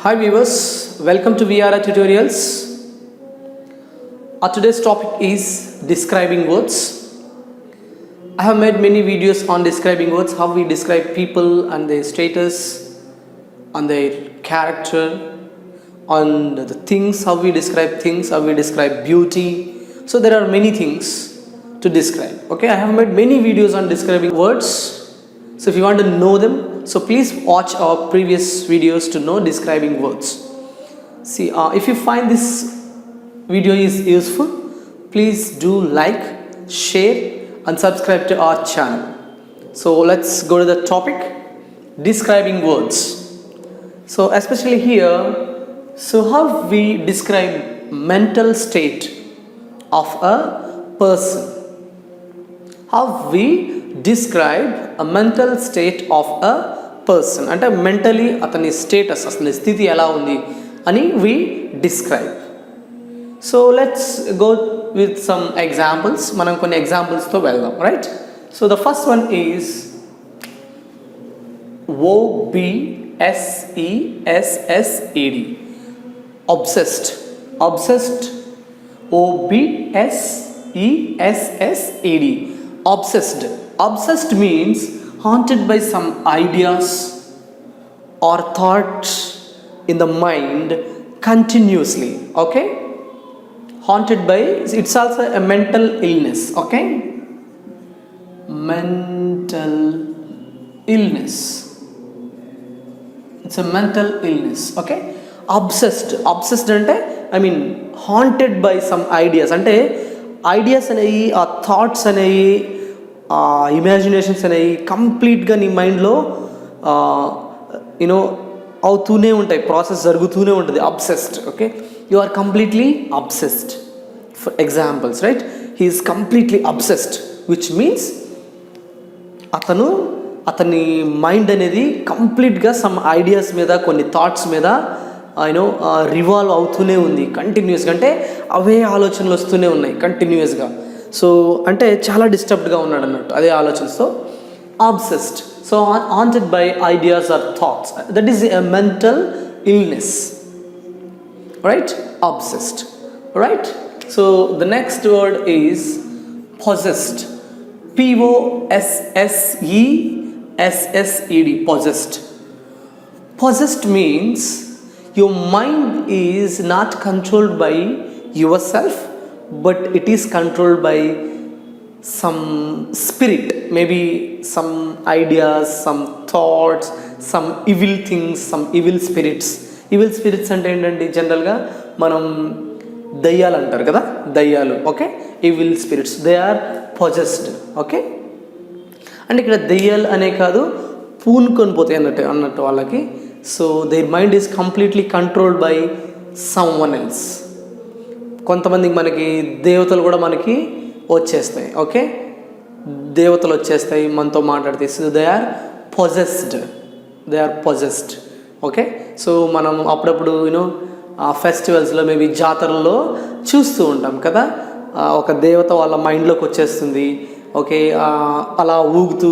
Hi viewers, welcome to VRA tutorials. Our today's topic is describing words. I have made many videos on describing words, how we describe people and their status, on their character, on the things, how we describe things, how we describe beauty. So there are many things to describe. Okay, I have made many videos on describing words. So if you want to know them, so please watch our previous videos to know describing words. See, if you find this video is useful, please do like, share and subscribe to our channel. So let's go to the topic, describing words. So especially here, so how we describe mental state of a person. How we describe a mental state of a person, అంటే mentally అతని status, అతని స్థితి ఎలా ఉంది అని we describe. So let's go with some examples. మనం కొన్ని ఎగ్జాంపుల్స్తో వెళ్దాం, right? So the first one is OBSESSED, obsessed. Obsessed, OBSESSED, obsessed. Obsessed means haunted by some ideas or thoughts in the mind continuously. Okay, haunted by, it's also a mental illness. Okay, mental illness, it's a mental illness. Okay, obsessed ante I mean haunted by some ideas, ante ideas అనేవి, ఆ thoughts అనేవి, imaginations అనేవి కంప్లీట్గా నీ మైండ్లో అవుతూనే ఉంటాయి, process జరుగుతూనే ఉంటుంది. Obsessed. Okay, you are completely obsessed. For examples, right? He is completely obsessed, which means అతని మైండ్ అనేది కంప్లీట్గా సమ్ ఐడియాస్ మీద, కొన్ని థాట్స్ మీద రివాల్వ్ అవుతూనే ఉంది కంటిన్యూస్గా. అంటే అవే ఆలోచనలు వస్తూనే ఉన్నాయి కంటిన్యూస్గా. సో అంటే చాలా డిస్టర్బ్డ్గా ఉన్నాడు అన్నట్టు అదే ఆలోచనతో. Obsessed, so haunted by ideas or thoughts, that is a mental illness, right? Obsessed, right? So the next word is possessed. POSSESSED, possessed. Possessed means your mind is not controlled by yourself, but it is controlled by some spirit, maybe some ideas, some thoughts, some evil things, some evil spirits. Evil spirits అంటే ఏంటంటే జనరల్గా మనం దయ్యాలు అంటారు కదా, దయ్యాలు. Okay, evil spirits, they are possessed. Okay, అంటే ఇక్కడ దయ్యాలు అనే కాదు, పూనుకొని పోతాయి అన్నట్టు వాళ్ళకి. So their mind is completely controlled by someone else. కొంతమందికి మనకి దేవతలు కూడా మనకి వచ్చేస్తాయి. ఓకే, దేవతలు వచ్చేస్తాయి, మనతో మాట్లాడితే. So they are possessed. Okay, so మనం అప్పుడప్పుడు ఫెస్టివల్స్లో, మేబీ జాతరల్లో చూస్తూ ఉంటాం కదా, ఒక దేవత వాళ్ళ మైండ్లోకి వచ్చేస్తుంది. ఓకే, అలా ఊగుతూ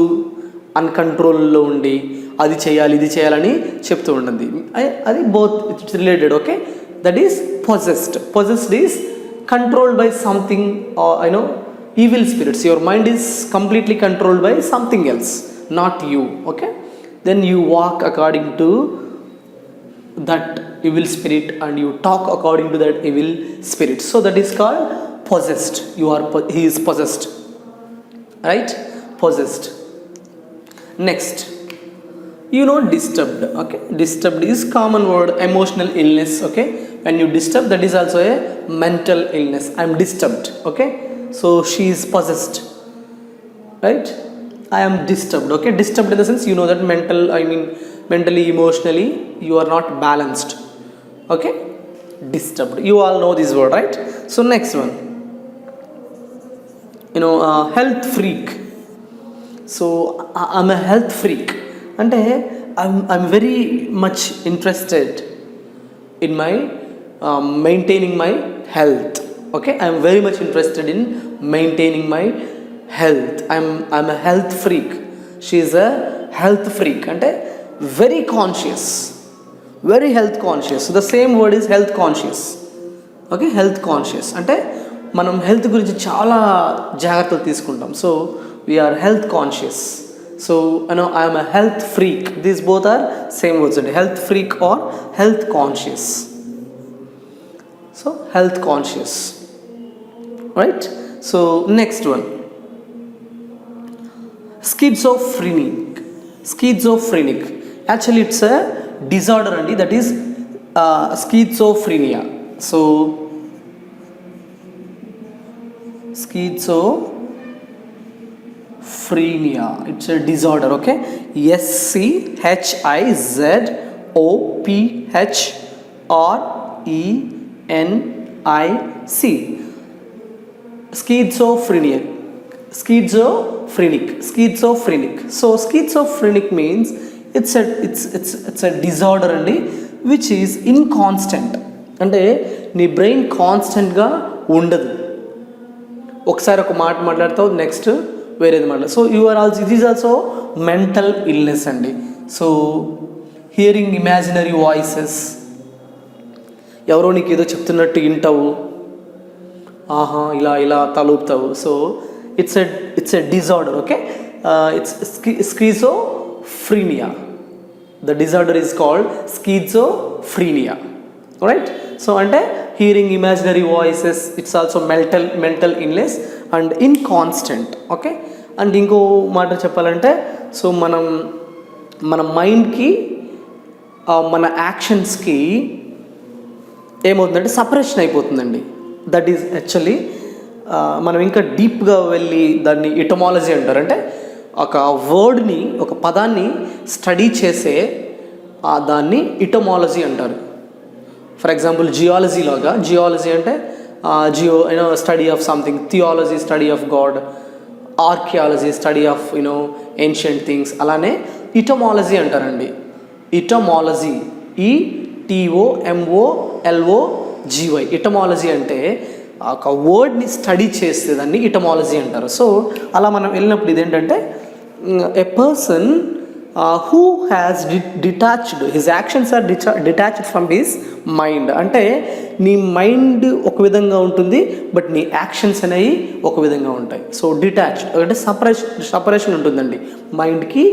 అన్కంట్రోల్లో ఉండి అది చేయాలి ఇది చేయాలని చెప్తూ ఉంటుంది. అది both it's related. Okay, that is possessed. Possessed is controlled by something, or evil spirits. Your mind is completely controlled by something else, not you. Okay, then you walk according to that evil spirit and you talk according to that evil spirit. So that is called possessed. He is possessed, right? Possessed. Next, disturbed. Okay, disturbed is common word, emotional illness. Okay, when you disturb, that is also a mental illness. I am disturbed. Okay, so she is possessed, right? I am disturbed. Okay, disturbed in the sense, that mentally, emotionally you are not balanced. Okay, disturbed, you all know this word, right? So next one, health freak. So I'm a health freak, అంటే I'm very much interested in my maintaining my health. Okay, I'm very much interested in maintaining my health. I'm a health freak. She is a health freak, అంటే very conscious, very health conscious. The same word is health conscious. Okay, health conscious అంటే మనం health గురించి చాలా జాగ్రత్తలు తీసుకుంటాం. So we are health conscious. So I'm a health freak. These both are same words అండి, health freak or health conscious. So health conscious, right? So next one, schizophrenic. Actually it's a disorder అండి, that is schizophrenia. So schizophrenia, it's a disorder. Okay, schizophrenic. Schizophrenic. So schizophrenic means it's a disorder అండి which is inconstant. అంటే నీ brain కాన్స్టెంట్గా ఉండదు. ఒకసారి ఒక మాట మాట్లాడతావు, నెక్స్ట్ వేరేది మాట్లాడతావు. So it is also mental illness అండి. సో హియరింగ్ ఇమాజినరీ వాయిసెస్, ఎవరో నీకు ఏదో చెప్తున్నట్టు వింటావు, ఆహా ఇలా ఇలా తలుపుతావు. So it's a disorder. Okay, it's schizophrenia. The disorder is called schizophrenia, right? So ante hearing imaginary voices, it's also mental illness and inconstant. Okay, and inko మాట చెప్పాలంటే, సో మన మైండ్కి మన యాక్షన్స్కి ఏమవుతుందంటే సపరేషన్ అయిపోతుందండి. దట్ ఈజ్ యాక్చువల్లీ మనం ఇంకా డీప్గా వెళ్ళి దాన్ని ఇటమాలజీ అంటారు. అంటే ఒక వర్డ్ని, ఒక పదాన్ని స్టడీ చేసే దాన్ని ఇటమాలజీ అంటారు. ఫర్ ఎగ్జాంపుల్ జియాలజీ లాగా, జియాలజీ అంటే study of something, theology study of God, archaeology study of ancient things. అలానే ఇటమాలజీ అంటారండి. ఇటమాలజీ, ETOMOLOGY. ఇటమాలజీ అంటే ఒక వర్డ్ని స్టడీ చేస్తే దాన్ని ఇటమాలజీ అంటారు. సో అలా మనం వెళ్ళినప్పుడు ఇదేంటంటే a person who has detached, his actions are detached from his mind. అంటే నీ మైండ్ ఒక విధంగా ఉంటుంది, బట్ నీ యాక్షన్స్ అనేవి ఒక విధంగా ఉంటాయి. సో డిటాచ్డ్ అంటే సపరేషన్ ఉంటుందండి మైండ్కి,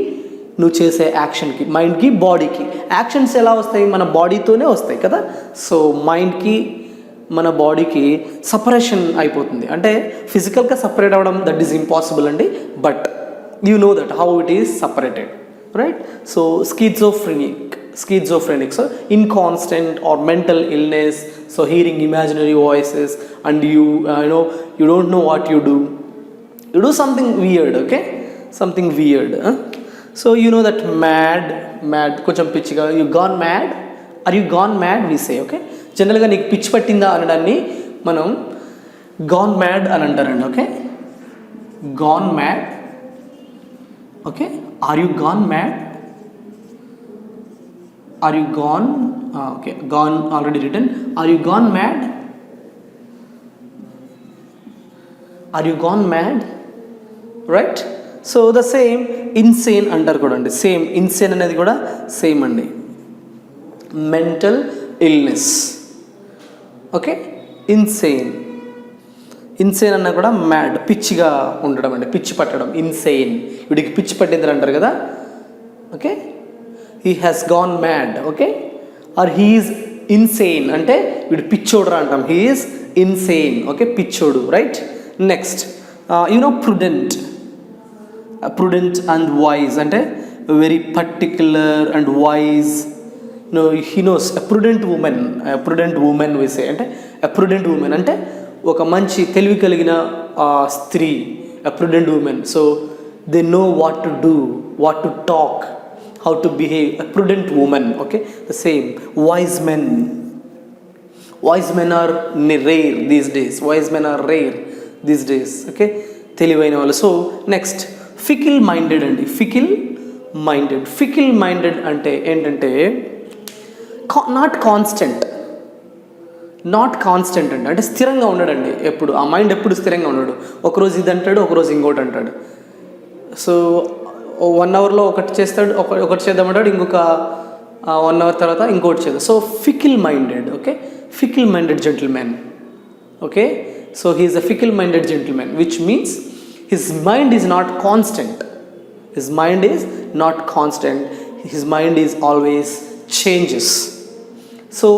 నువ్వు చేసే యాక్షన్కి, మైండ్కి, బాడీకి. యాక్షన్స్ ఎలా వస్తాయి? మన బాడీతోనే వస్తాయి కదా. సో మైండ్కి మన బాడీకి సపరేషన్ అయిపోతుంది. అంటే ఫిజికల్గా సపరేట్ అవ్వడం దట్ ఈస్ ఇంపాసిబుల్ అండి, but you know that how it is separated, right? So schizophrenic, so inconstant or mental illness, so hearing imaginary voices and you don't know what you do something weird. Okay, something weird, so that mad కొంచెం పిచ్చిగా, you gone mad, are you gone mad we say. Okay, జనరల్గా నీకు పిచ్చి పట్టిందా అనడాన్ని మనం gone mad అని అంటారండి. Okay, gone mad. Okay, are you gone mad, are you gone, okay, gone already written. Are you gone mad, are you gone mad, right? So the same insane అంటారు కూడా అండి. సేమ్ ఇన్సేన్ అనేది కూడా same అండి, mental illness. Okay, insane అన్నా కూడా mad, పిచ్చిగా ఉండడం అండి, పిచ్చి పట్టడం, ఇన్సేన్. వీడికి పిచ్చి పట్టిందని అంటారు కదా. Okay, he has gone mad. Okay, or he is insane అంటే వీడు పిచ్చోడురా అంటాం, హీ ఈజ్ ఇన్సేన్. ఓకే, పిచ్చోడు, right? Next prudent and wise అంటే very particular and wise. He knows a prudent woman we say. అంటే a prudent woman అంటే ఒక మంచి తెలివి కలిగిన స్త్రీ, a prudent woman. So they know what to do, what to talk, how to behave, a prudent woman. Okay, the same wise men are rare these days. Okay, తెలివైన వాళ్ళు. So next fickle minded అండి. Fickle minded అంటే ఏంటంటే not constant అండి. అంటే స్థిరంగా ఉండడండి ఎప్పుడు. ఆ మైండ్ ఎప్పుడు స్థిరంగా ఉండడు. ఒకరోజు ఇది అంటాడు, ఒకరోజు ఇంకోటి అంటాడు. సో 1 అవర్లో ఒకటి చేస్తాడు, ఒకటి చేద్దామంటాడు, ఇంకొక 1 hour తర్వాత ఇంకోటి చేద్దాం. So fickle minded. Okay, fickle minded gentlemen. Okay, so he is a fickle minded gentlemen, which means his mind is not constant. His mind is not constant. His mind is always changes. So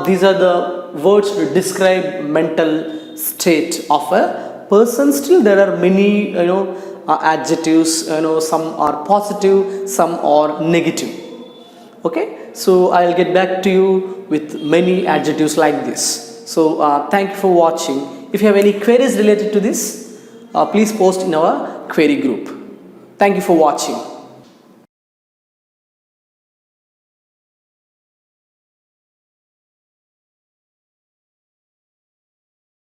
these are the words to describe mental state of a person. Still there are many adjectives, some are positive, some are negative. Okay, so I'll get back to you with many adjectives like this. So thank you for watching. If you have any queries related to this, please post in our query group. Thank you for watching.